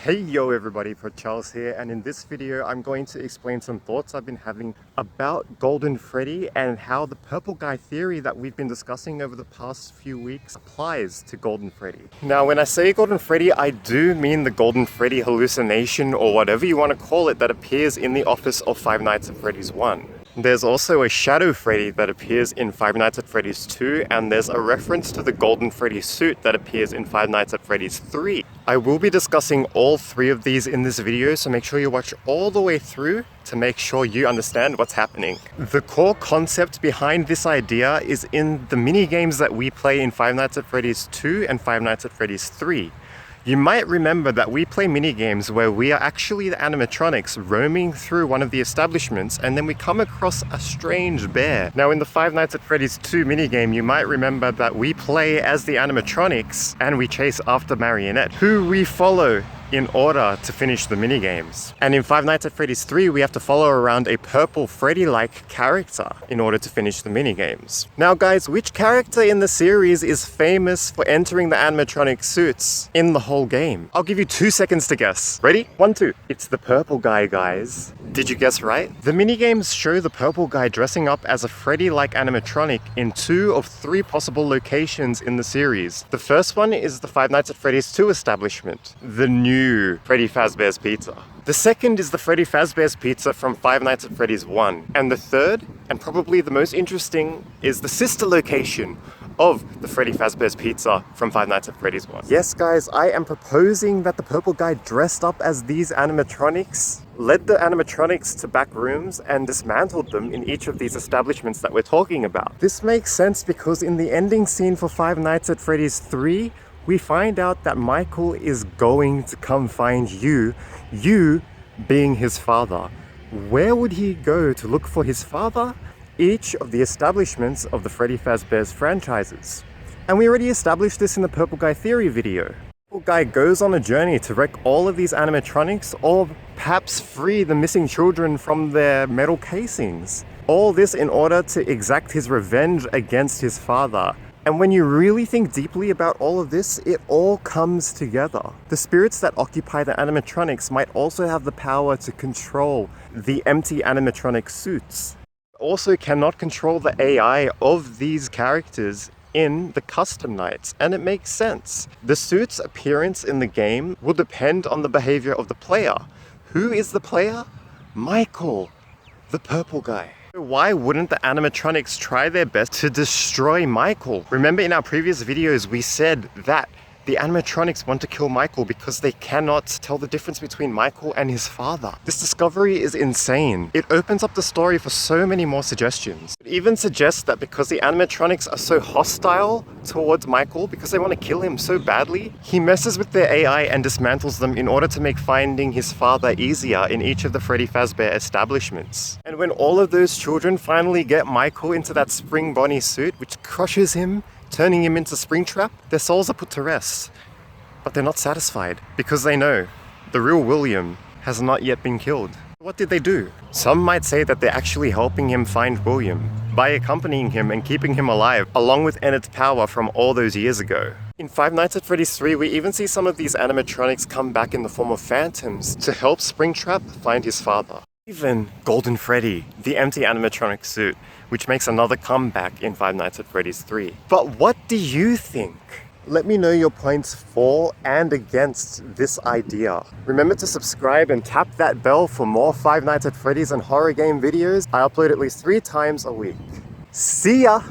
Hey yo everybody, ProdCharles here, and in this video I'm going to explain some thoughts I've been having about Golden Freddy and how the purple guy theory that we've been discussing over the past few weeks applies to Golden Freddy. Now when I say Golden Freddy, I do mean the Golden Freddy hallucination or whatever you want to call it that appears in the office of Five Nights at Freddy's 1. There's also a Shadow Freddy that appears in Five Nights at Freddy's 2, and there's a reference to the Golden Freddy suit that appears in Five Nights at Freddy's 3. I will be discussing all three of these in this video, so make sure you watch all the way through to make sure you understand what's happening. The core concept behind this idea is in the mini-games that we play in Five Nights at Freddy's 2 and Five Nights at Freddy's 3. You might remember that we play mini-games where we are actually the animatronics roaming through one of the establishments, and then we come across a strange bear. Now in the Five Nights at Freddy's 2 minigame, you might remember that we play as the animatronics and we chase after Marionette, who we follow in order to finish the minigames. And in Five Nights at Freddy's 3, we have to follow around a Purple Freddy-like character in order to finish the minigames. Now guys, which character in the series is famous for entering the animatronic suits in the whole game? I'll give you 2 seconds to guess. Ready? 1, 2. It's the purple guy, guys. Did you guess right? The minigames show the purple guy dressing up as a Freddy-like animatronic in 2 of 3 possible locations in the series. The first one is the Five Nights at Freddy's 2 establishment, the new Freddy Fazbear's Pizza. The second is the Freddy Fazbear's Pizza from Five Nights at Freddy's 1. And the third, and probably the most interesting, is the sister location of the Freddy Fazbear's Pizza from Five Nights at Freddy's 1. Yes guys, I am proposing that the purple guy dressed up as these animatronics led the animatronics to back rooms and dismantled them in each of these establishments that we're talking about. This makes sense because in the ending scene for Five Nights at Freddy's 3, we find out that Michael is going to come find you being his father. Where would he go to look for his father? Each of the establishments of the Freddy Fazbear's franchises. And we already established this in the Purple Guy Theory video. Purple Guy goes on a journey to wreck all of these animatronics or perhaps free the missing children from their metal casings. All this in order to exact his revenge against his father. And when you really think deeply about all of this, it all comes together. The spirits that occupy the animatronics might also have the power to control the empty animatronic suits. Also cannot control the AI of these characters in the custom nights, and it makes sense. The suit's appearance in the game will depend on the behavior of the player. Who is the player? Michael, the purple guy. Why wouldn't the animatronics try their best to destroy Michael? Remember in our previous videos we said that the animatronics want to kill Michael because they cannot tell the difference between Michael and his father. This discovery is insane. It opens up the story for so many more suggestions. It even suggests that because the animatronics are so hostile towards Michael, because they want to kill him so badly, he messes with their AI and dismantles them in order to make finding his father easier in each of the Freddy Fazbear establishments. And when all of those children finally get Michael into that Spring Bonnie suit, which crushes him, turning him into Springtrap, their souls are put to rest. But they're not satisfied because they know the real William has not yet been killed. What did they do? Some might say that they're actually helping him find William by accompanying him and keeping him alive, along with Enid's power from all those years ago. In Five Nights at Freddy's 3, we even see some of these animatronics come back in the form of phantoms to help Springtrap find his father. Even Golden Freddy, the empty animatronic suit, which makes another comeback in Five Nights at Freddy's 3. But what do you think? Let me know your points for and against this idea. Remember to subscribe and tap that bell for more Five Nights at Freddy's and horror game videos. I upload at least 3 times a week. See ya!